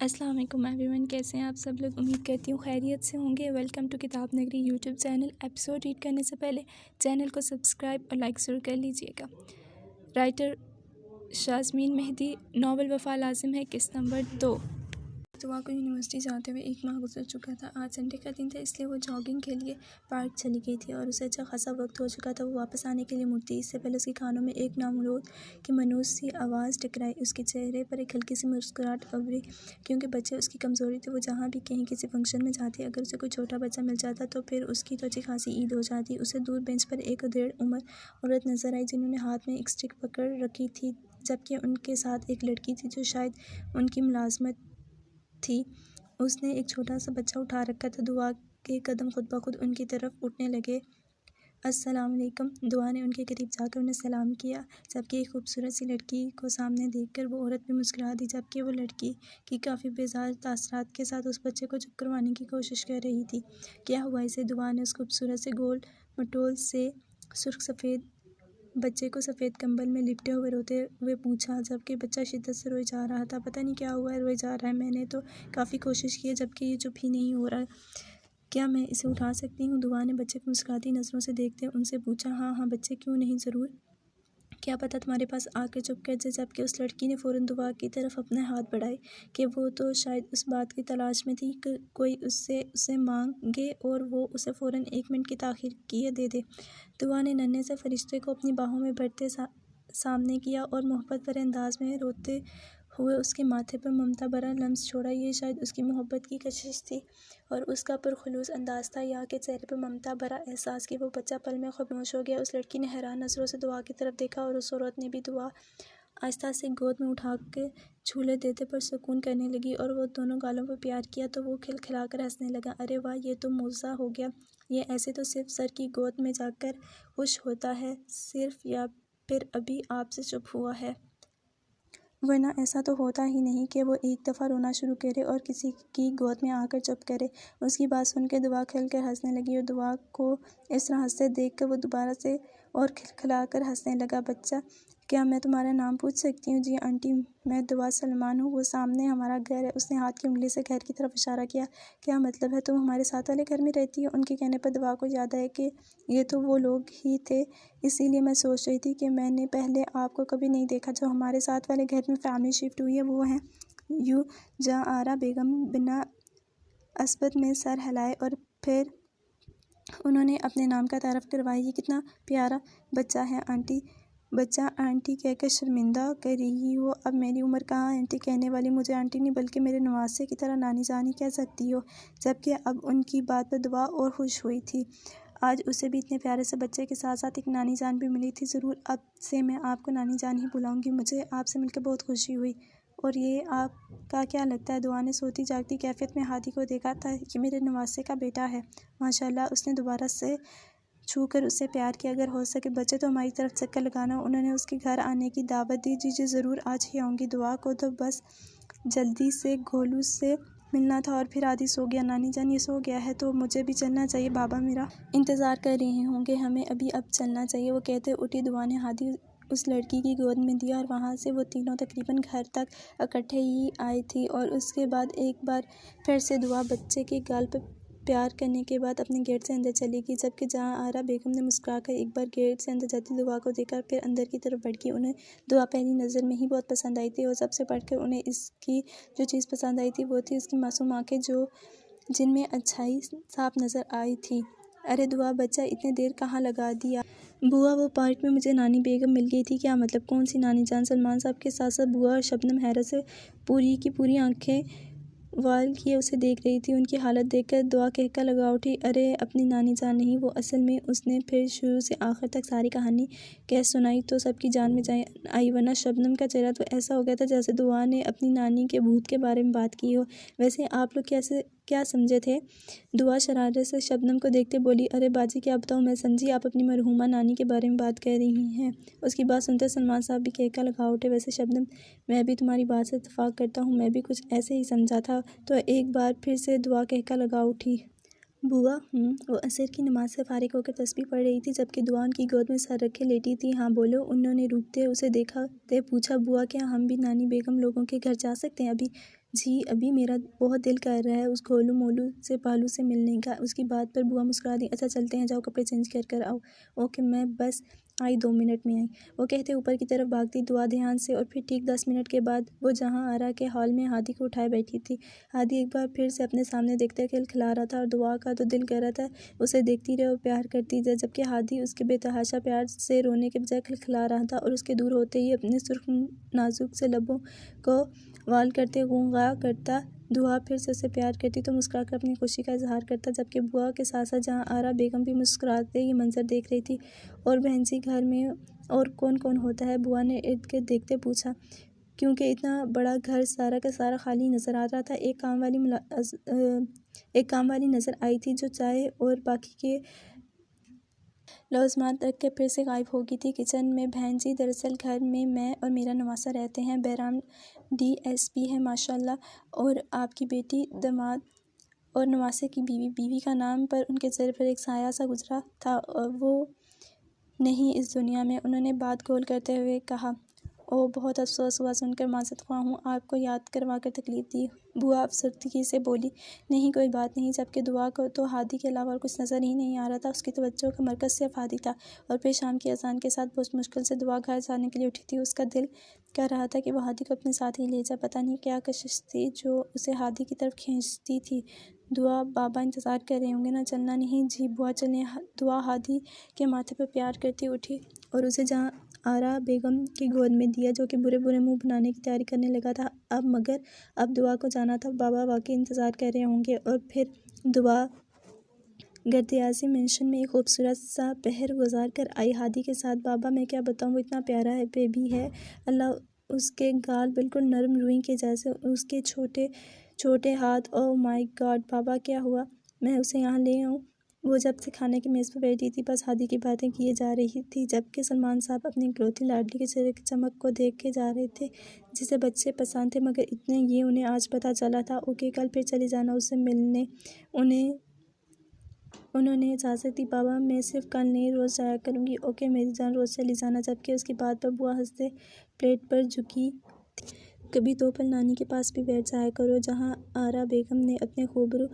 अस्सलाम वालेकुम एवरीवन, कैसे हैं आप सब लोग। उम्मीद करती हूँ खैरियत से होंगे। वेलकम टू किताब नगरी यूट्यूब चैनल। एपिसोड रीड करने से पहले चैनल को सब्सक्राइब और लाइक ज़रूर कर लीजिएगा। राइटर शाज़मीन मेहदी। नावल वफ़ा लाजिम है, किस्त नंबर 2। दुआ को यूनिवर्सिटी जाते हुए 1 माह गुजर चुका था। आज संडे का दिन था, इसलिए वो जॉगिंग के लिए पार्क चली गई थी और उसे अच्छा खासा वक्त हो चुका था। वो वापस आने के लिए मुड़ती, इससे पहले उसके कानों में एक नामुराद की मनूस सी आवाज़ टकराई। उसके चेहरे पर एक हल्की सी मुस्कुराहट उभरी, क्योंकि बच्चे उसकी कमज़ोरी थी। वो जहाँ भी कहीं किसी फंक्शन में जाती, अगर उसे कोई छोटा बच्चा मिल जाता तो फिर उसकी तो अच्छी खासी ईद हो जाती। उसे दूर बेंच पर एक डेढ़ उम्र औरत नजर आई, जिन्होंने हाथ में एक स्टिक पकड़ रखी थी, जबकि उनके साथ एक लड़की थी जो शायद उनकी मुलाजमत थी। उसने एक छोटा सा बच्चा उठा रखा था। दुआ के कदम खुद ब खुद उनकी तरफ उठने लगे। अस्सलाम वालेकुम। दुआ ने उनके करीब जाकर उन्हें सलाम किया, जबकि एक खूबसूरत सी लड़की को सामने देखकर वो औरत भी मुस्कुरा दी, जबकि वो लड़की की काफ़ी बेजार तासरात के साथ उस बच्चे को चुप करवाने की कोशिश कर रही थी। क्या हुआ इसे? दुआ ने उस खूबसूरत से गोल मटोल से सुर्ख सफ़ेद बच्चे को सफ़ेद कंबल में लिपटे हुए रोते हुए पूछा, जबकि बच्चा शिद्दत से रोए जा रहा था। पता नहीं क्या हुआ है, रोए जा रहा है। मैंने तो काफ़ी कोशिश की है, जबकि ये चुप ही नहीं हो रहा। क्या मैं इसे उठा सकती हूँ? दुआ ने बच्चे को मुस्कुराती नज़रों से देखते उनसे पूछा। हाँ हाँ बच्चे, क्यों नहीं, ज़रूर। क्या पता तुम्हारे पास आकर चुप कर जाए। जबकि उस लड़की ने फ़ौरन दुआ की तरफ अपने हाथ बढ़ाए कि वो तो शायद उस बात की तलाश में थी कि कोई उसे मांगे और वो उसे फ़ौरन 1 मिनट की ताख़ीर किए दे दे। दुआ ने नन्हे से फरिश्ते को अपनी बाहों में भरते सामने किया और मोहब्बत भरे अंदाज में रोते हुए उसके माथे पर ममता भरा लम्स छोड़ा। ये शायद उसकी मोहब्बत की कशिश थी और उसका पुरखुलूस अंदाज था, या कि चेहरे पर ममता भरा एहसास कि वो बच्चा पल में खामोश हो गया। उस लड़की ने हैरान नज़रों से दुआ की तरफ देखा और उस औरत ने भी। दुआ आहिस्ता से गोद में उठा के झूले देते पर सुकून करने लगी और वो दोनों गालों पर प्यार किया तो वो खिलखिलाकर हंसने लगा। अरे वाह, ये तो मौज़ा हो गया। ये ऐसे तो सिर्फ सर की गोद में जाकर खुश होता है सिर्फ, या फिर अभी आपसे चुप हुआ है, वरना ऐसा तो होता ही नहीं कि वो एक दफ़ा रोना शुरू करे और किसी की गोद में आकर चुप करे। उसकी बात सुनकर दुआ खिलकर हंसने लगी और दुआ को इस तरह हंसते देखकर वो दोबारा से और खिलखिलाकर हंसने लगा। बच्चा, क्या मैं तुम्हारा नाम पूछ सकती हूँ? जी आंटी, मैं दुआ सलमान हूँ। वो सामने हमारा घर है। उसने हाथ की उंगली से घर की तरफ इशारा किया। क्या मतलब है? तुम हमारे साथ वाले घर में रहती हो? उनके कहने पर दुआ को याद आया कि ये तो वो लोग ही थे। इसीलिए मैं सोच रही थी कि मैंने पहले आपको कभी नहीं देखा। जो हमारे साथ वाले घर में फैमिली शिफ्ट हुई है वो हैं यू जा आरा बेगम। बिना असबत में सर हिलाए और फिर उन्होंने अपने नाम का तारफ़ करवाया। ये कितना प्यारा बच्चा है आंटी। बच्चा आंटी कहकर शर्मिंदा कर रही हो? अब मेरी उम्र कहाँ आंटी कहने वाली। मुझे आंटी नहीं बल्कि मेरे नवासे की तरह नानी जान ही कह सकती हो। जबकि अब उनकी बात पर दुआ और खुश हुई थी। आज उसे भी इतने प्यारे से बच्चे के साथ साथ एक नानी जान भी मिली थी। ज़रूर अब से मैं आपको नानी जान ही बुलाऊंगी। मुझे आपसे मिलकर बहुत खुशी हुई। और ये आपका क्या लगता है? दुआ ने सोती जागती कैफियत में हादी को देखा था कि मेरे नवासे का बेटा है माशाल्लाह। उसने दोबारा से छू कर उससे प्यार किया। अगर हो सके बच्चे तो हमारी तरफ चक्कर लगाना। उन्होंने उसके घर आने की दावत दी। जी जी ज़रूर, आज ही आऊँगी। दुआ को तो बस जल्दी से गोलू से मिलना था और फिर आदि सो गया। नानी जान ये सो गया है तो मुझे भी चलना चाहिए। बाबा मेरा इंतज़ार कर रहे होंगे, हमें अभी अब चलना चाहिए। वो कहते उठी। दुआ ने हादी उस लड़की की गोद में दिया और वहाँ से वो तीनों तकरीबन घर तक इकट्ठे ही आई थी। और उसके बाद एक बार फिर से दुआ बच्चे के गाल पर प्यार करने के बाद अपने गेट से अंदर चली गई, जबकि जहाँ आरा बेगम ने मुस्कुराकर एक बार गेट से अंदर जाती दुआ को देखा, फिर अंदर की तरफ बढ़ गई। उन्हें दुआ पहली नज़र में ही बहुत पसंद आई थी और सबसे बढ़कर उन्हें इसकी जो चीज़ पसंद आई थी वो थी उसकी मासूम आँखें, जिनमें अच्छाई साफ नज़र आई थी। अरे दुआ, बच्चा इतने देर कहाँ लगा दिया? बुआ, वो पार्क में मुझे नानी बेगम मिल गई थी। क्या मतलब? कौन सी नानी जान? सलमान साहब के साथ साथ बुआ और शबनम हैरत से पूरी की पूरी आंखें वाल किए उसे देख रही थी। उनकी हालत देखकर दुआ कहकर लगा उठी। अरे अपनी नानी जान नहीं वो, असल में उसने फिर शुरू से आखिर तक सारी कहानी कह सुनाई तो सबकी जान में जान आई। वरना शबनम का चेहरा तो ऐसा हो गया था जैसे दुआ ने अपनी नानी के भूत के बारे में बात की हो। वैसे आप लोग क्या समझे थे? दुआ शरारत से शबनम को देखते बोली। अरे बाजी, क्या बताऊँ मैं समझी, आप अपनी मरहूमा नानी के बारे में बात कर रही हैं। उसकी बात सुनते सलमान साहब भी कहकर लगा उठे। वैसे शबनम, मैं भी तुम्हारी बात से इत्तेफाक करता हूँ, मैं भी कुछ ऐसे ही समझा था। तो एक बार फिर से दुआ कहकर लगा उठी। बुआ वो असर की नमाज से फारिग होकर तस्बीह पढ़ रही थी जबकि दुआ उनकी गोद में सर रखे लेटी थी। हाँ बोलो, उन्होंने रुकते उसे देखा ते पूछा। बुआ, क्या हम भी नानी बेगम लोगों के घर जा सकते हैं अभी? जी अभी मेरा बहुत दिल कर रहा है उस गोलू मोलू से पालू से मिलने का। उसकी बात पर बुआ मुस्कुरा दी। अच्छा चलते हैं, जाओ कपड़े चेंज कर आओ। ओके, मैं बस आई, 2 मिनट में आई, वो कहते ऊपर की तरफ भागती दुआ ध्यान से। और फिर ठीक 10 मिनट के बाद वो जहाँ आरा के हॉल में हादी को उठाए बैठी थी। हादी एक बार फिर से अपने सामने देखते खिलखिला रहा था और दुआ का तो दिल कर रहा था उसे देखती रहे और प्यार करती जाए, जबकि हादी उसके बेतहाशा प्यार से रोने के बजाय खिलखिला रहा था और उसके दूर होते ही अपने सुर्ख नाजुक से लबों को वाल करते गुंगा करता। दुआ फिर से उसे प्यार करती तो मुस्कुराकर अपनी खुशी का इजहार करता, जबकि बुआ के साथ साथ जहाँ आरा बेगम भी मुस्कुराते ये मंजर देख रही थी। और बहन जी, घर में और कौन कौन होता है? बुआ ने इर्द गिर्द देखते पूछा, क्योंकि इतना बड़ा घर सारा का सारा खाली नज़र आ रहा था। एक काम वाली नज़र आई थी जो चाय और बाकी के लवाज़मात रख के फिर से गायब हो गई थी किचन में। बहन जी, दरअसल घर में मैं और मेरा नवासा रहते हैं। बहराम DSP है माशाल्लाह, और आपकी बेटी दामाद और नवासे की बीवी का नाम पर उनके चेहरे पर एक साया सा गुजरा था और वो नहीं इस दुनिया में। उन्होंने बात गोल करते हुए कहा। ओह, बहुत अफसोस हुआ सुनकर, माज़रत ख्वाह हूँ आपको याद करवा कर तकलीफ़ दी। बुआ अफसरदगी से बोली। नहीं कोई बात नहीं, जबकि दुआ को तो हादी के अलावा और कुछ नज़र ही नहीं आ रहा था। उसकी तवज्जो का मरकज़ सिर्फ हादी था। और फिर शाम की अज़ान के साथ बहुत मुश्किल से दुआ घर जाने के लिए उठी थी। उसका दिल कह रहा था कि वह हादी को अपने साथ ही ले जाए। पता नहीं क्या कशिश थी जो उसे हादी की तरफ खींचती थी। दुआ, बाबा इंतज़ार कर रहे होंगे ना, चलना नहीं? जी बुआ चलें। दुआ हादी के माथे पर प्यार करती उठी और उसे जहाँ आरा बेगम की गोद में दिया, जो कि बुरे बुरे मुंह बनाने की तैयारी करने लगा था। अब दुआ को जाना था। बाबा वाकई इंतज़ार कर रहे होंगे। और फिर दुआ गर्दियाजी मेंशन में एक खूबसूरत सा पहर गुजार कर आई हादी के साथ। बाबा, मैं क्या बताऊँ, वो इतना प्यारा है, बेबी है। अल्लाह, उसके गाल बिल्कुल नरम रुई के जैसे, उसके छोटे छोटे हाथ। ओह माय गॉड, बाबा क्या हुआ? मैं उसे यहाँ ले आऊँ? वो जब से खाने की मेज़ पर बैठी थी बस हादी की बातें किए जा रही थी, जबकि सलमान साहब अपनी इकलौती लाडली के चेहरे की चमक को देख के जा रहे थे, जिसे बच्चे पसंद थे। मगर इतने ये उन्हें आज पता चला था। ओके, कल फिर चली जाना उससे मिलने। उन्होंने इजाज़त दी। बाबा, मैं सिर्फ कल नहीं, रोज़ जाया करूँगी। ओके मेरी जान, रोज़ चली जाना। जबकि उसकी बात पर बुआ हंसते प्लेट पर झुकी। कभी 2 पल नानी के पास भी बैठ जाया करो। जहाँ आरा बेगम ने अपने खूबरू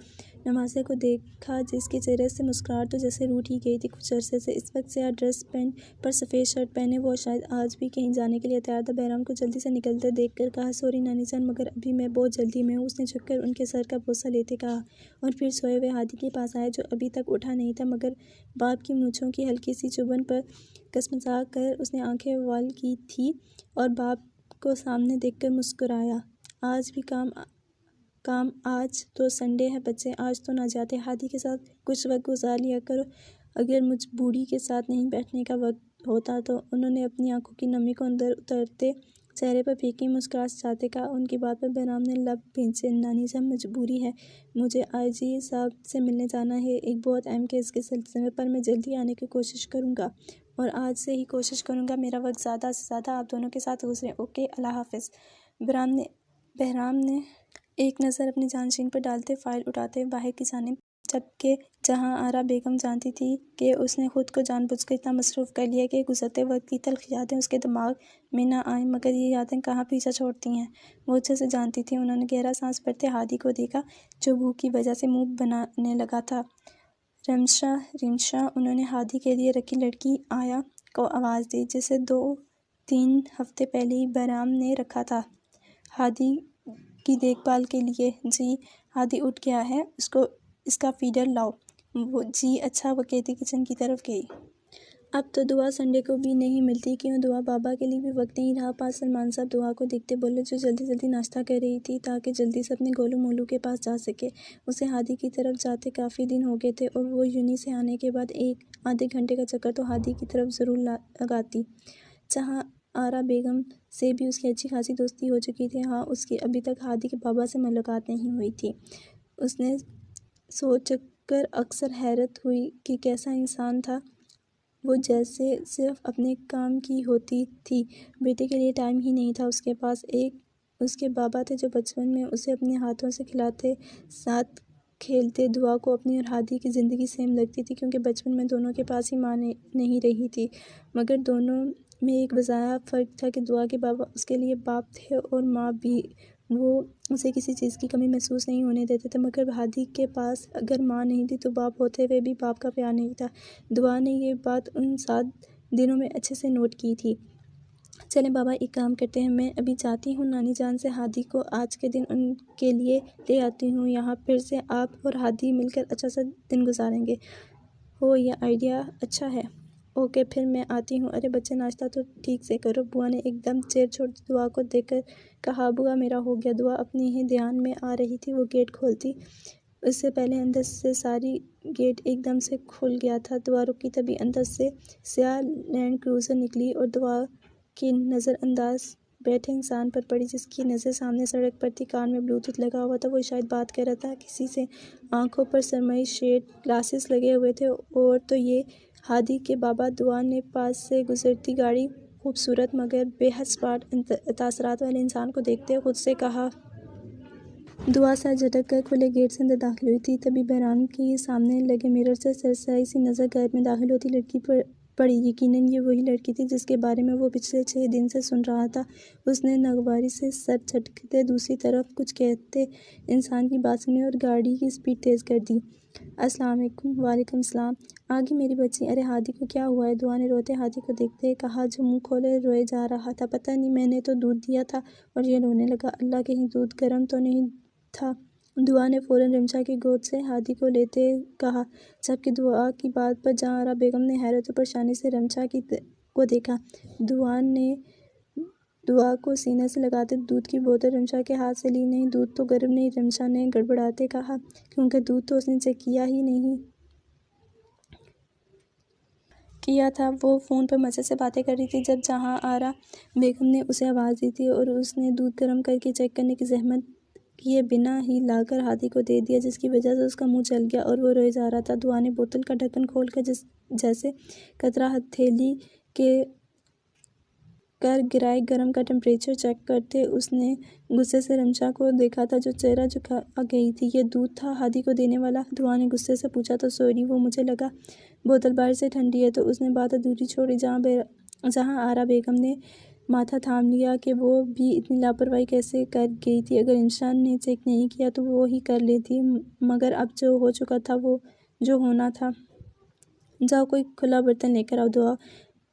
नवासे को देखा, जिसके चेहरे से मुस्कुराहट तो जैसे रूठ ही गई थी कुछ अरसे से। इस वक्त से ड्रेस पैंट पर सफ़ेद शर्ट पहने वो शायद आज भी कहीं जाने के लिए तैयार था। बहराम को जल्दी से निकलते देखकर कहा, सॉरी नानी जान, मगर अभी मैं बहुत जल्दी में हूँ। उसने झुककर उनके सर का बोसा लेते कहा और फिर सोए हुए हादी के पास आया, जो अभी तक उठा नहीं था। मगर बाप की मूँछों की हल्की सी चुभन पर कसमसा कर उसने आंखें वाल की थी और बाप को सामने देखकर मुस्कुराया। आज भी काम आज तो संडे है बच्चे, आज तो ना जाते। हादी के साथ कुछ वक्त गुजार लिया करो। अगर मुझ बूढ़ी के साथ नहीं बैठने का वक्त होता तो। उन्होंने अपनी आंखों की नमी को अंदर उतरते चेहरे पर फीकी मुस्कुराहट जाते कहा। उनकी बात पर बहराम ने लब भींचे। नानी साहब, मजबूरी है, मुझे IG साहब से मिलने जाना है एक बहुत अहम केस के सिलसिले में, पर मैं जल्दी आने की कोशिश करूँगा और आज से ही कोशिश करूँगा मेरा वक्त ज़्यादा से ज़्यादा आप दोनों के साथ गुजरे। ओके, अल्लाह हाफिज़। बहराम ने एक नज़र अपनी जानशीन पर डालते फ़ाइल उठाते बाहर की जानिब, जबकि जहाँ आरा बेगम जानती थी कि उसने खुद को जानबूझकर इतना मसरूफ़ कर लिया कि गुजरते वक्त की तल्ख़ यादें उसके दिमाग में ना आएं। मगर ये यादें कहाँ पीछा छोड़ती हैं, वो अच्छे से जानती थी। उन्होंने गहरा सांस भरते हादी को देखा, जो भूख की वजह से मुँह बनाने लगा था। रिमशा, उन्होंने हादी के लिए रखी लड़की आया को आवाज़ दी, जिसे 2-3 हफ्ते पहले ही बहराम ने रखा था हादी की देखभाल के लिए। जी हादी उठ गया है, इसका फीडर लाओ। वो जी अच्छा, वो कहती किचन की तरफ गई। अब तो दुआ संडे को भी नहीं मिलती, क्यों? दुआ, बाबा के लिए भी वक्त नहीं रहा पास। सलमान साहब दुआ को देखते बोले, जो जल्दी जल्दी नाश्ता कर रही थी ताकि जल्दी से अपने गोलू मोलू के पास जा सके। उसे हादी की तरफ जाते काफ़ी दिन हो गए थे और वो यूनी से आने के बाद एक आधे घंटे का चक्कर तो हादी की तरफ ज़रूर लगाती। जहाँ आरा बेगम से भी उसकी अच्छी खासी दोस्ती हो चुकी थी। हाँ, उसकी अभी तक हादी के बाबा से मुलाकात नहीं हुई थी। उसने सोच कर अक्सर हैरत हुई कि कैसा इंसान था वो, जैसे सिर्फ अपने काम की होती थी। बेटे के लिए टाइम ही नहीं था उसके पास। एक उसके बाबा थे जो बचपन में उसे अपने हाथों से खिलाते, साथ खेलते दुआ को अपनी और हादी की ज़िंदगी सेम लगती थी, क्योंकि बचपन में दोनों के पास ही माँ नहीं रही थी। मगर दोनों में एक बजाया फ़र्क था कि दुआ के बाबा उसके लिए बाप थे और माँ भी। वो उसे किसी चीज़ की कमी महसूस नहीं होने देते थे। मगर हादी के पास अगर माँ नहीं थी तो बाप होते हुए भी बाप का प्यार नहीं था। दुआ ने ये बात उन 7 दिनों में अच्छे से नोट की थी। चलें बाबा, एक काम करते हैं, मैं अभी जाती हूँ नानी जान से हादी को आज के दिन उनके लिए ले आती हूँ यहाँ, फिर से आप और हादी मिलकर अच्छा सा दिन गुजारेंगे। हो, यह आइडिया अच्छा है। ओके, फिर मैं आती हूँ। अरे बच्चे, नाश्ता तो ठीक से करो। बुआ ने एकदम चेयर छोड़ दुआ को देखकर कहा। बुआ, मेरा हो गया। दुआ अपने ही ध्यान में आ रही थी। वो गेट खोलती उससे पहले अंदर से सारी गेट एकदम से खुल गया था। दुआ रुकी, तभी अंदर से स्याह लैंड क्रूज़र निकली और दुआ की नज़रअंदाज बैठे इंसान पर पड़ी, जिसकी नज़र सामने सड़क पर थी। कान में ब्लूटूथ लगा हुआ था। वो शायद बात कर रहा था किसी से। आंखों पर सरमई शेड ग्लासेस लगे हुए थे। और तो ये हादी के बाबा। दुआ ने पास से गुजरती गाड़ी खूबसूरत मगर बेहद स्मार्ट तासरात वाले इंसान को देखते हुए खुद से कहा। दुआ सर झटक कर खुले गेट से अंदर दाखिल हुई थी। तभी बहराम की सामने लगे मिरर से सरसरी सी नज़र घर में दाखिल होती लड़की पर पड़ी। यकीनन ये वही लड़की थी जिसके बारे में वो पिछले 6 दिन से सुन रहा था। उसने नागवारी से सर झटकते दूसरी तरफ कुछ कहते इंसान की बात सुनी और गाड़ी की स्पीड तेज़ कर दी। अस्सलाम वालेकुम। वालेकुम सलाम। आगे मेरी बच्ची। अरे हादी को क्या हुआ है? दुआ ने रोते हादी को देखते कहा, जो मुंह खोले रोए जा रहा था। पता नहीं, मैंने तो दूध दिया था और ये रोने लगा। अल्लाह, कहीं दूध गर्म तो नहीं था? दुआ ने फ़ौरन रिमशा की गोद से हादी को लेते कहा, जबकि दुआ की बात पर जहांआरा बेगम ने हैरत और परेशानी से रिमशा को देखा। दुआ ने दुआ को सीने से लगाते दूध की बोतल रिमशा के हाथ से ली। नहीं, दूध तो गर्म नहीं, रिमशा ने गड़बड़ाते कहा, क्योंकि दूध तो उसने चेक किया ही नहीं किया था। वो फ़ोन पर मज़े से बातें कर रही थी जब जहांआरा बेगम ने उसे आवाज़ दी थी और उसने दूध गर्म करके चेक करने की जहमत किए बिना ही लाकर हादी को दे दिया, जिसकी वजह से उसका मुंह जल गया और वो रोए जा रहा था। दुआ ने बोतल का ढक्कन खोलकर जैसे कतरा हथेली के कर गिराए। गर्म का टेम्परेचर चेक करते उसने गुस्से से रिमशा को देखा था, जो चेहरा झुका गई थी। ये दूध था हादी को देने वाला? दुआ ने गुस्से से पूछा। तो सॉरी, वो मुझे लगा बोतल बाहर से ठंडी है, तो उसने बात अधूरी छोड़ी। जहांआरा बेगम ने माथा थाम लिया कि वो भी इतनी लापरवाही कैसे कर गई थी। अगर इंसान ने चेक नहीं किया तो वो ही कर लेती, मगर अब जो हो चुका था वो जो होना था। जाओ, कोई खुला बर्तन लेकर आओ। दुआ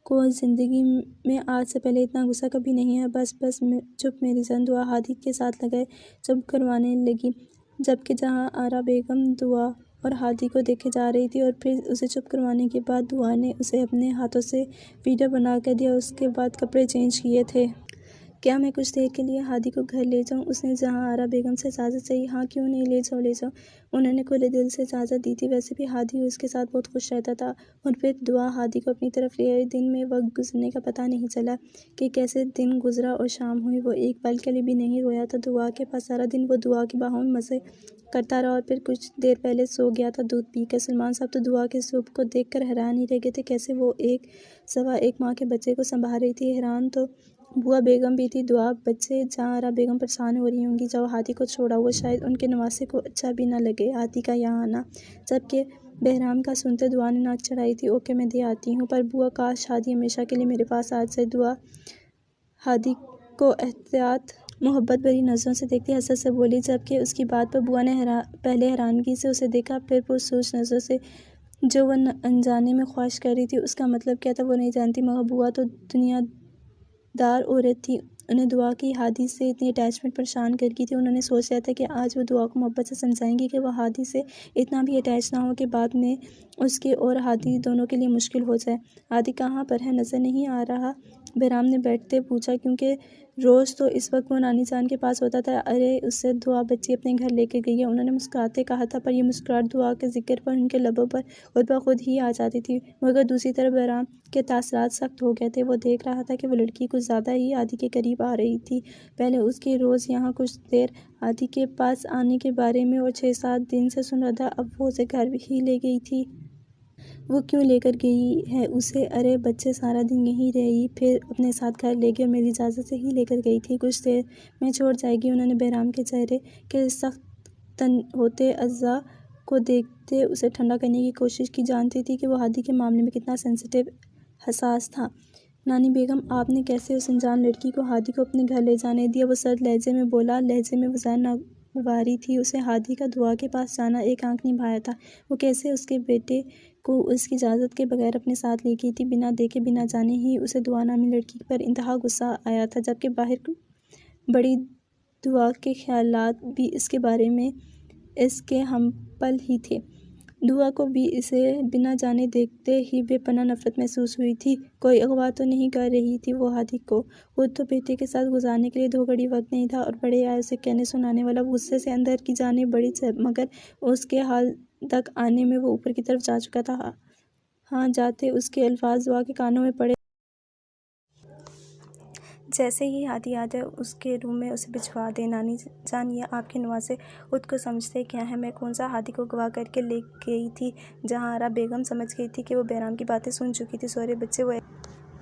को ज़िंदगी में आज से पहले इतना गुस्सा कभी नहीं है। बस चुप मेरी जान। दुआ हादी के साथ लगाए चुप करवाने लगी, जबकि जहांआरा बेगम दुआ और हादी को देखे जा रही थी। और फिर उसे चुप करवाने के बाद दुआ ने उसे अपने हाथों से वीडियो बना कर दिया। उसके बाद कपड़े चेंज किए थे। क्या मैं कुछ देर के लिए हादी को घर ले जाऊं? उसने जहांआरा बेगम से इजाज़त चाही। हाँ, क्यों नहीं, ले जाओ ले जाओ। उन्होंने खुले दिल से इजाज़त दी थी। वैसे भी हादी उसके साथ बहुत खुश रहता था। और फिर दुआ हादी को अपनी तरफ ले आई। दिन में वक्त गुजरने का पता नहीं चला कि कैसे दिन गुजरा और शाम हुई। वो एक पल के लिए भी नहीं रोया था दुआ के पास। सारा दिन वो दुआ की बाहों में मज़े करता रहा और फिर कुछ देर पहले सो गया था दूध पीकर। सलमान साहब तो दुआ के सूप को देखकर हैरान ही रह गए थे, कैसे वो एक सवा एक माह के बच्चे को संभाल रही थी। हैरान तो बुआ बेगम भी थी। दुआ बच्चे जहांआरा बेगम परेशान हो रही होंगी। जाओ, हादी को छोड़ा हुआ शायद उनके नवासे को अच्छा भी ना लगे हादी का यहाँ आना। जबकि बहराम का सुनते दुआ ने नाक चढ़ाई थी। ओके, मैं दे आती हूँ, पर बुआ काश हादी हमेशा के लिए मेरे पास आ जाए। दुआ हादी को एहतियात मोहब्बत भरी नज़रों से देखती हंसत से बोली, जबकि उसकी बात पर बुआ ने पहले हैरानगी से उसे देखा, फिर पुरसोच नज़रों से। जो वह अनजाने में ख्वाहिश कर रही थी उसका मतलब क्या था वो नहीं जानती, मगर बुआ तो दुनियादार औरत थी। उन्हें दुआ की हादी से इतनी अटैचमेंट परेशान कर गई थी। उन्होंने सोच लिया था कि आज वो दुआ को मोहब्बत से समझाएंगी कि वह हादी से इतना भी अटैच ना हो कि बाद में उसके और हादी दोनों के लिए मुश्किल हो जाए। हादी कहाँ पर है? नज़र नहीं आ रहा? बहराम ने बैठते पूछा, क्योंकि रोज़ तो इस वक्त वो नानी जान के पास होता था। अरे, उससे दुआ बच्ची अपने घर लेके गई है, उन्होंने मुस्कुराते कहा था। पर यह मुस्कुराहट दुआ के जिक्र पर उनके लबों पर खुद ब खुद ही आ जाती थी। मगर दूसरी तरफ बहराम के तासरात सख्त हो गए थे। वो देख रहा था कि वो लड़की कुछ ज़्यादा ही हादी के करीब आ रही थी। पहले उसकी रोज़ यहाँ कुछ देर हादी के पास आने के बारे में और 6-7 दिन से सुन रहा था। अब वो उसे घर ही ले गई थी। वो क्यों लेकर गई है उसे? अरे बच्चे, सारा दिन यहीं रही, फिर अपने साथ घर ले गई और मेरी इजाज़त से ही लेकर गई थी। कुछ देर में छोड़ जाएगी। उन्होंने बहराम के चेहरे के सख्त तन होते अज़ा को देखते उसे ठंडा करने की कोशिश की। जानती थी कि वो हादी के मामले में कितना सेंसिटिव, हसास था। नानी बेगम, आपने कैसे उस अनजान लड़की को हादी को अपने घर ले जाने दिया? वो सर्द लहजे में बोला, लहजे में वज़न नागवारी थी। उसे हादी का दुआ के पास जाना एक आंख नहीं भाया था। वो कैसे उसके बेटे को उसकी इजाज़त के बगैर अपने साथ ले गई थी? बिना देखे बिना जाने ही उसे दुआ नामी लड़की पर इंतहा गुस्सा आया था, जबकि बाहर बड़ी दुआ के ख्यालात भी इसके बारे में इसके हमपल ही थे। दुआ को भी इसे बिना जाने देखते ही बेपनाह नफरत महसूस हुई थी। कोई अगवा तो नहीं कर रही थी वो हादी को? खुद तो बेटे के साथ गुजारने के लिए 2 घड़ी वक्त नहीं था, और बड़े आए उसे कहने सुनाने वाला। गुस्से से अंदर की जाने बड़ी, मगर उसके हाल तक आने में वो ऊपर की तरफ जा चुका था। हाँ, जाते उसके अल्फाज दुआ के कानों में पड़े। जैसे ही हादी आ जाए उसके रूम में उसे भिजवा दे। नानी जान, ये आपके नवासे खुद को समझते क्या है? मैं कौन सा हादी को गवाह करके ले गई थी जहाँ आरा बेगम समझ गई थी कि वो बहराम की बातें सुन चुकी थी। सोरे बच्चे वो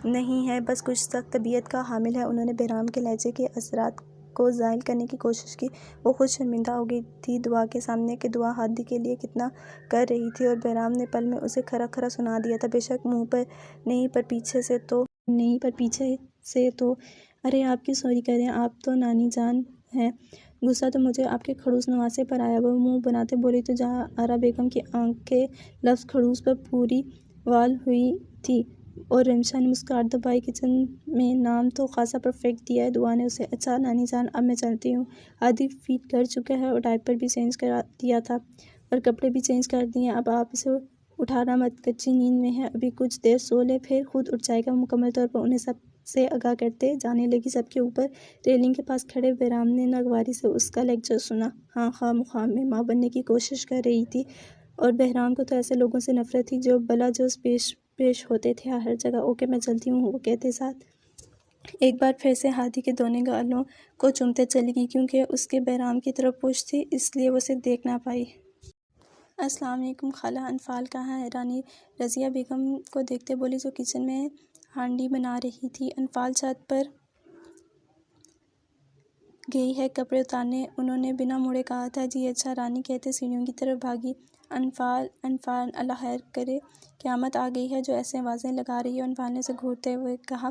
नहीं है, बस कुछ सख्त तबीयत का हामिल है। उन्होंने बहराम के लहजे के असरात को ज़ाहिल करने की कोशिश की। वो खुद शर्मिंदा हो गई थी दुआ के सामने कि दुआ हादी के लिए कितना कर रही थी, और बहराम ने पल में उसे खरा खरा सुना दिया था। बेशक मुँह पर नहीं, पर पीछे से तो अरे आप क्यों सॉरी कर रहे हैं? आप तो नानी जान हैं। गुस्सा तो मुझे आपके खड़ूस नवासे पर आया। वो मुंह बनाते बोली तो जहाँ आरा बेगम की आंखें लफ्ज़ खड़ूस पर पूरी वाल हुई थी, और रिमशा ने मुस्कुराहट दबाई। किचन में नाम तो खासा परफेक्ट दिया है दुआ ने उसे। अच्छा नानी जान, अब मैं चलती हूँ। आदि फीड कर चुका है और डायपर भी चेंज करा दिया था और कपड़े भी चेंज कर दिए। अब आप इसे उठाना मत, कच्ची नींद में है, अभी कुछ देर सो ले, फिर खुद उठ जाएगा। मुकम्मल तौर पर उन्हें सब से आगाह करते जाने लगी। सबके ऊपर रेलिंग के पास खड़े बहराम ने नागवारी से उसका लेक्चर सुना। हाँ, खामख्वाह में माँ बनने की कोशिश कर रही थी, और बहराम को तो ऐसे लोगों से नफरत थी जो बला जोश पेश होते थे हर जगह। ओके मैं चलती हूँ, वो कहते साथ एक बार फिर से हादी के दोनों गालों को चूमते चली गई। क्योंकि उसके बहराम की तरफ पुश थी, इसलिए वो उसे देख ना पाई। अस्सलाम वालेकुम खाला, अनफाल कहाँ है? रानी रज़िया बेगम को देखते बोली, जो किचन में हांडी बना रही थी। अनफाल छत पर गई है कपड़े उतारने, उन्होंने बिना मुड़े कहा था। जी अच्छा, रानी कहते सीढ़ियों की तरफ भागी। अनफाल अल्लाह खैर करे, क़यामत आ गई है जो ऐसे आवाज़ें लगा रही है? अनफाल ने उसे घूरते हुए कहा।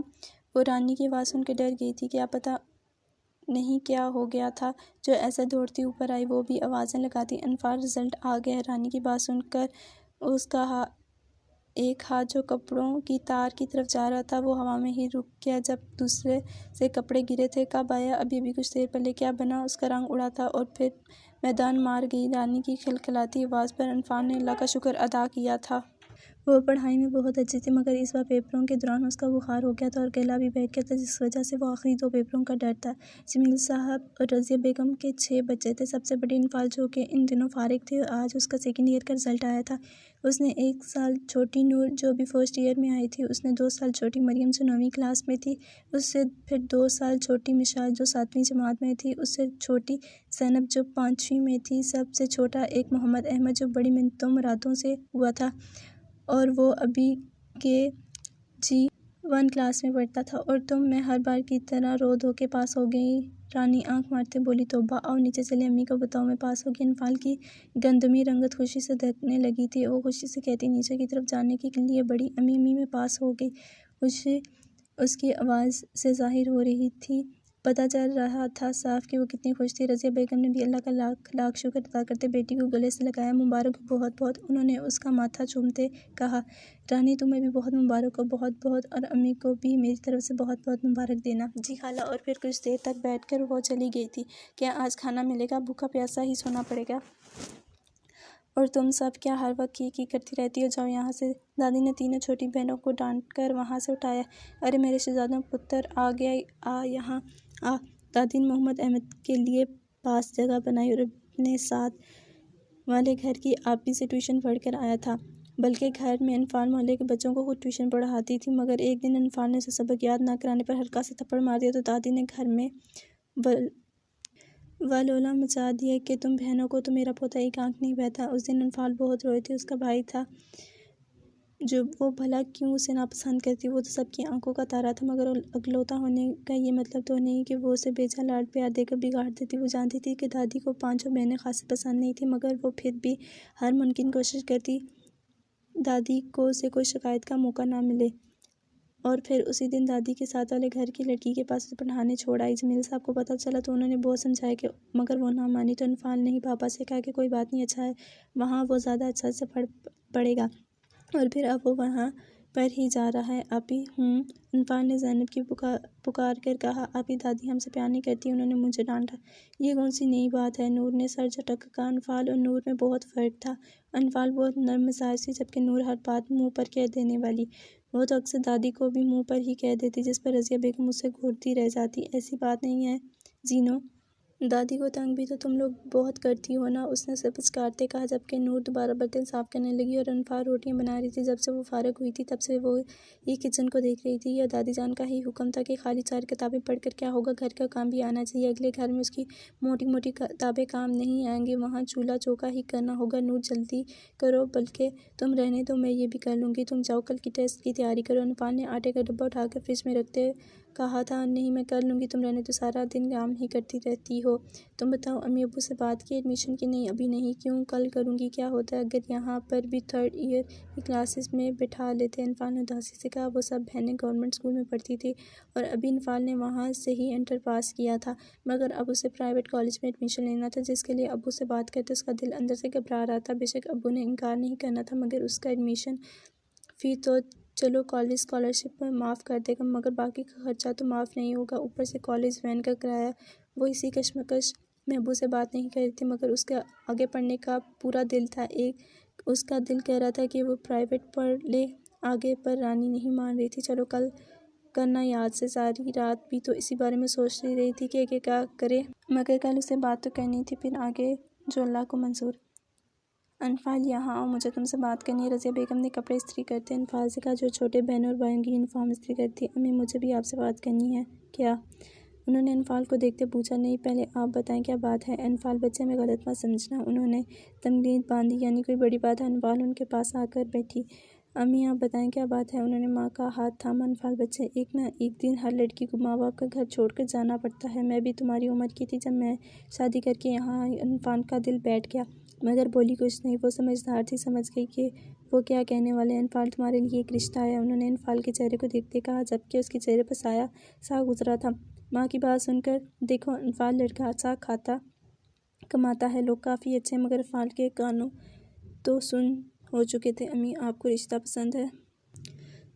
वो रानी की आवाज़ सुनकर डर गई थी। क्या पता नहीं क्या हो गया था जो ऐसे दौड़ती ऊपर आई, वो भी आवाज़ें लगाती। अनफाल, रिजल्ट आ गया। रानी की बात सुनकर उसका एक हाथ जो कपड़ों की तार की तरफ जा रहा था वो हवा में ही रुक गया जब दूसरे से कपड़े गिरे थे। कब आया? अभी कुछ देर पहले। क्या बना? उसका रंग उड़ा था और फिर मैदान मार गई। रानी की खिलखिलाती आवाज़ पर अनफाल ने अल्लाह का शुक्र अदा किया था। वो पढ़ाई में बहुत अच्छी थी, मगर इस बार पेपरों के दौरान उसका बुखार हो गया था और गला भी बैठ गया था, जिस वजह से वो आखिरी 2 पेपरों का डर था। जमील साहब और रज़िया बेगम के 6 बच्चे थे। सबसे बड़ी अनफाल, जो कि इन दिनों फारिग थी, और आज उसका सेकंड ईयर का रिजल्ट आया था। उसने 1 साल छोटी नूर, जो भी फर्स्ट ईयर में आई थी, उसने 2 साल छोटी मरियम, जो 9वीं क्लास में थी, उससे फिर 2 साल छोटी मिशाल, जो 7वीं जमात में थी, उससे छोटी ज़ैनब, जो 5वीं में थी, सबसे छोटा एक मोहम्मद अहमद, जो बड़ी मिन्नतों मुरादों से हुआ था, और वो अभी के G1 क्लास में पढ़ता था। और तुम? मैं हर बार की तरह रो धो के पास हो गई। रानी आंख मारते बोली, तौबा, आओ नीचे चले, अम्मी को बताओ मैं पास हो गई। अनफाल की गंदमी रंगत खुशी से दहकने लगी थी। वो खुशी से कहती नीचे की तरफ जाने के लिए बढ़ी। अम्मी मैं पास हो गई। खुशी उसकी आवाज़ से जाहिर हो रही थी। पता चल रहा था साफ कि वो कितनी खुश थी। रज़िया बेगम ने भी अल्लाह का लाख लाख शुक्र अदा करते बेटी को गले से लगाया। मुबारक हो बहुत बहुत। उन्होंने उसका माथा चूमते कहा। रानी तुम्हें भी बहुत मुबारक हो, बहुत बहुत, और अम्मी को भी मेरी तरफ से बहुत बहुत मुबारक देना। जी खाला। और फिर कुछ देर तक बैठकर वो चली गई थी। क्या आज खाना मिलेगा? भूखा प्यासा ही सोना पड़ेगा। और तुम सब क्या हर वक्त की करती रहती हो? जाओ यहाँ से। दादी ने तीनों छोटी बहनों को डांट कर वहाँ से उठाया। अरे मेरे शहजादों पुत्र, आ गया, आ यहाँ आ। दादी ने मोहम्मद अहमद के लिए पास जगह बनाई और अपने साथ वाले घर की आपी से ट्यूशन पढ़ कर आया था। बल्कि घर में अनफाल मोहल्ले के बच्चों को खुद ट्यूशन पढ़ाती थी। मगर एक दिन अनफाल ने उसे सबक याद ना कराने पर हल्का सा थप्पड़ मार दिया तो दादी ने घर में वलोला मचा दिया कि तुम बहनों को तो मेरा पोता एक आंख नहीं बहता। उस दिन अनफाल बहुत रोई थी। उसका भाई था जो वो भला क्यों उसे नापसंद करती, वो तो सबकी आंखों का तारा था, मगर अगलौता होने का ये मतलब तो नहीं कि वो उसे बेजा लाड प्यार देकर बिगाड़ देती। वो जानती थी कि दादी को पांचों बहनें खासी पसंद नहीं थी, मगर वो फिर भी हर मुमकिन कोशिश करती दादी को उसे कोई शिकायत का मौका ना मिले। और फिर उसी दिन दादी के साथ वाले घर की लड़की के पास उसे पढ़ाने छोड़ आई। जमील साहब को पता चला तो उन्होंने बहुत समझाया कि मगर वो ना मानी। तो इनफाल ने ही पापा से कहा कि कोई बात नहीं, अच्छा है, वहाँ वो ज़्यादा अच्छा से पढ़ेगा। और फिर अब वो वहाँ पर ही जा रहा है। आप ही इनफाल ने ज़ैनब की पुकार कर कहा, आप ही दादी हमसे प्यार नहीं करती, उन्होंने मुझे डांटा। ये कौन सी नई बात है? नूर ने सर झटक कहा। इनफाल और नूर में बहुत फ़र्क था। इनफाल बहुत नर्म मिजाज थी, जबकि नूर हर बात मुँह पर कह देने वाली। वो तो अक्सर दादी को भी मुँह पर ही कह देती, जिस पर रज़िया बेगम उससे घूरती रह जाती। ऐसी बात नहीं है जीनो, दादी को तंग भी तो तुम लोग बहुत करती हो ना, उसने सब पुचकारते कहा, जबकि नूर दोबारा बर्तन साफ करने लगी। और अनफार रोटियां बना रही थी। जब से वो फारग हुई थी तब से वो ये किचन को देख रही थी। यह दादी जान का ही हुक्म था कि खाली 4 किताबें पढ़कर क्या होगा, घर का काम भी आना चाहिए। अगले घर में उसकी मोटी मोटी किताबें काम नहीं आएंगी, वहाँ चूल्हा चौका ही करना होगा। नूर जल्दी करो, बल्कि तुम रहने दो, मैं ये भी कर लूँगी। तुम जाओ कल की टेस्ट की तैयारी करो। अनफार ने आटे का डब्बा उठाकर फ्रिज में रखते कहा था। नहीं, मैं कर लूँगी, तुम रहने तो सारा दिन काम ही करती रहती हो। तुम बताओ, अम्मी अब्बू से बात की एडमिशन की? नहीं, अभी नहीं। क्यों? कल करूँगी। क्या होता है अगर यहाँ पर भी 3rd ईयर की क्लासेस में बिठा लेते? इनफाल ने उदासी से कहा। वो सब बहनें गवर्नमेंट स्कूल में पढ़ती थी और अभी इनफाल ने वहाँ से ही इंटर पास किया था, मगर अब उसे प्राइवेट कॉलेज में एडमिशन लेना था, जिसके लिए अब्बू से बात करते उसका दिल अंदर से घबरा रहा था। बेशक अब्बू ने इनकार नहीं करना था, मगर उसका एडमिशन फ़ी तो चलो कॉलेज स्कॉलरशिप माफ़ कर देगा, मगर बाकी का खर्चा तो माफ़ नहीं होगा। ऊपर से कॉलेज वैन का किराया। वो इसी कश्मकश में अब्बू से बात नहीं कर रही थी, मगर उसके आगे पढ़ने का पूरा दिल था। उसका दिल कह रहा था कि वो प्राइवेट पढ़ ले आगे, पर रानी नहीं मान रही थी। चलो कल करना याद से। सारी रात भी तो इसी बारे में सोच रही थी कि क्या करे, मगर कल उसे बात तो करनी थी, फिर आगे जो अल्लाह को मंजूर। अनफाल यहाँ आओ, मुझे तुमसे बात करनी है। रज़िया बेगम ने कपड़े इस्त्री करते अनफाल से कहा, जो छोटे बहनों और भाइयों की यूनिफॉर्म इस्त्री करती। अम्मी, मुझे भी आपसे बात करनी है। क्या? उन्होंने अनफाल को देखते पूछा। नहीं, पहले आप बताएं क्या बात है। अनफाल, बच्चे में गलत मत समझना। उन्होंने तमगीद बांधी, यानी कोई बड़ी बात है। अनफाल उनके पास आकर बैठी। अम्मी, आप बताएं क्या बात है। उन्होंने माँ का हाथ थामा। अनफाल, बच्चे, एक ना एक दिन हर लड़की को माँ बाप का घर छोड़कर जाना पड़ता है। मैं भी तुम्हारी उम्र की थी जब मैं शादी करके यहाँ आई। अनफाल का दिल बैठ गया, मगर बोली कुछ नहीं। वो समझदार थी, समझ गई कि वो क्या कहने वाले। अनफाल, तुम्हारे लिए एक रिश्ता है, उन्होंने अनफाल के चेहरे को देखते कहा, जबकि उसके चेहरे पर साया सा गुजरा था। माँ की बात सुनकर देखो अनफाल, लड़का अच्छा खाता कमाता है, लोग काफ़ी अच्छे हैं, मगर अनफाल के कानों तो सुन हो चुके थे। अम्मी, आपको रिश्ता पसंद है?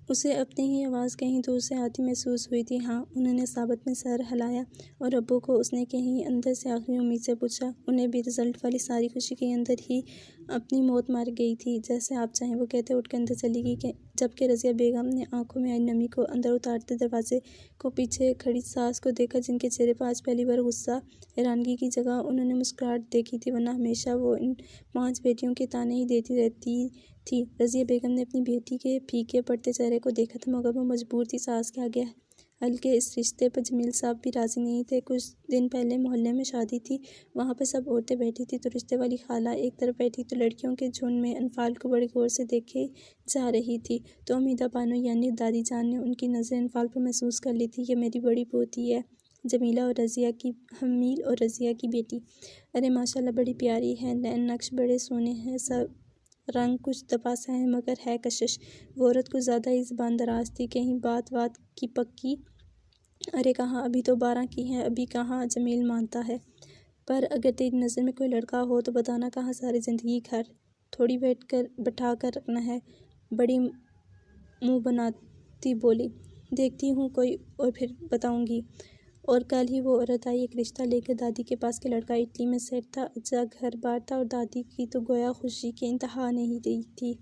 उसे अपनी ही आवाज़ कहीं दूर से आती महसूस हुई थी। हाँ, उन्होंने साबित में सर हिलाया। और अब्बू को उसने कहीं अंदर से आखिरी उम्मीद से पूछा। उन्हें भी रिजल्ट वाली सारी खुशी के अंदर ही अपनी मौत मार गई थी। जैसे आप चाहें, वो कहते उठकर अंदर चली गई, जबकि रज़िया बेगम ने आंखों में आई नमी को अंदर उतारते दरवाजे को पीछे खड़ी सास को देखा, जिनके चेहरे पर आज पहली बार गुस्सा हैरानगी की जगह उन्होंने मुस्कुराहट देखी थी, वरना हमेशा वो इन 5 बेटियों के ताने ही देती रहती थी। रज़िया बेगम ने अपनी बेटी के फीके पड़ते चेहरे को देखा था, मगर वो मजबूर थी सास के आगे हल्के इस रिश्ते पर जमील साहब भी राज़ी नहीं थे। कुछ दिन पहले मोहल्ले में शादी थी, वहाँ पर सब औरतें बैठी थी, तो रिश्ते वाली खाला एक तरफ बैठी, तो लड़कियों के झुंड में अनफाल को बड़े गौर से देखे जा रही थी। तो अमीदा बानो यानी दादी जान ने उनकी नज़र अनफाल पर महसूस कर ली थी। ये मेरी बड़ी पोती है, जमीला और रज़िया की, हमील और रज़िया की बेटी। अरे माशाल्लाह, बड़ी प्यारी है, नैन नक्श बड़े सोने हैं, सब रंग कुछ दपासा है, मगर है कशिश। वो औरत कुछ ज़्यादा ही ज़बान दराज थी, कहीं बात की पक्की। अरे कहाँ, अभी तो 12 की है, अभी कहाँ जमील मानता है। पर अगर तेरी नज़र में कोई लड़का हो तो बताना, कहाँ सारी ज़िंदगी घर थोड़ी बैठा कर रखना है। बड़ी मुँह बनाती बोली। देखती हूँ कोई और फिर बताऊँगी। और कल ही वो औरत आई एक रिश्ता लेकर दादी के पास के लड़का इटली में सेट था, अच्छा घर बार था, और दादी की तो गोया खुशी की इंतहा नहीं रही थी।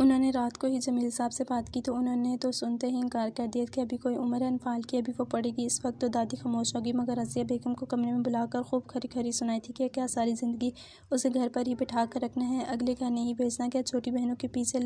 उन्होंने रात को ही जमील साहब से बात की, तो उन्होंने तो सुनते ही इनकार कर दिया कि अभी कोई उम्र है अनफाल की, अभी वो पढ़ेगी। इस वक्त तो दादी खामोश होगी, मगर रज़िया बेगम को कमरे में बुलाकर खूब खरी खरी सुनाई थी कि क्या सारी ज़िंदगी उसे घर पर ही बिठा कर रखना है, अगले घर नहीं भेजना, क्या छोटी बहनों के पीछे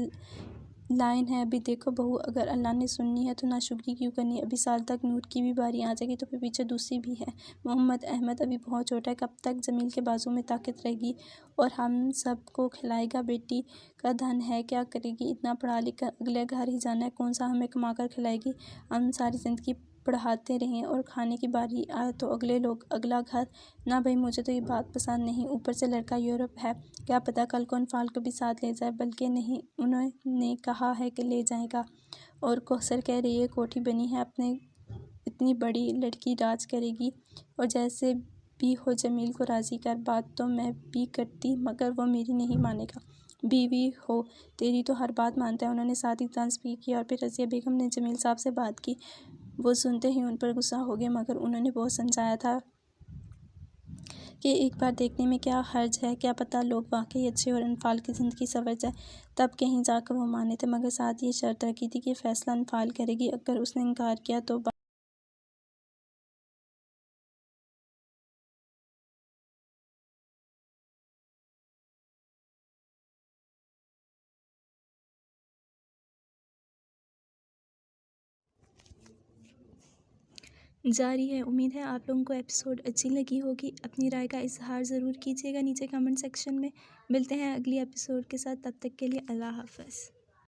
लाइन है, अभी देखो बहू, अगर अल्लाह ने सुननी है तो नाशुक्री क्यों करनी है। अभी साल तक नूर की भी बारी आ जाएगी तो फिर पीछे दूसरी भी है। मोहम्मद अहमद अभी बहुत छोटा है, कब तक जमील के बाजू में ताकत रहेगी और हम सबको खिलाएगा। बेटी का धन है, क्या करेगी, इतना पढ़ा लिख कर अगले घर ही जाना है, कौन सा हमें कमा कर खिलाएगी। हम सारी ज़िंदगी पढ़ाते रहें और खाने की बारी आए तो अगले लोग अगला घर। ना भाई, मुझे तो ये बात पसंद नहीं। ऊपर से लड़का यूरोप है, क्या पता कल को अनफाल को भी साथ ले जाए, बल्कि नहीं, उन्होंने कहा है कि ले जाएगा। और कौसर कह रही है कोठी बनी है, अपने इतनी बड़ी लड़की राज करेगी और जैसे भी हो जमील को राज़ी कर। बात तो मैं भी करती मगर वो मेरी नहीं मानेगा। बीवी हो तेरी तो हर बात मानता है। उन्होंने साथ ही तंज भी किया और फिर रज़िया बेगम ने जमील साहब से बात की। वो सुनते ही उन पर गुस्सा हो गया, मगर उन्होंने बहुत समझाया था कि एक बार देखने में क्या हर्ज है, क्या पता लोग वाकई अच्छे और अनफाल की ज़िंदगी संवर जाए। तब कहीं जाकर वो माने थे, मगर साथ ये शर्त रखी थी कि फ़ैसला अनफाल करेगी। अगर उसने इनकार किया तो जारी है। उम्मीद है आप लोगों को एपिसोड अच्छी लगी होगी। अपनी राय का इजहार ज़रूर कीजिएगा नीचे कमेंट सेक्शन में। मिलते हैं अगली एपिसोड के साथ, तब तक के लिए अल्लाह हाफ़िज़।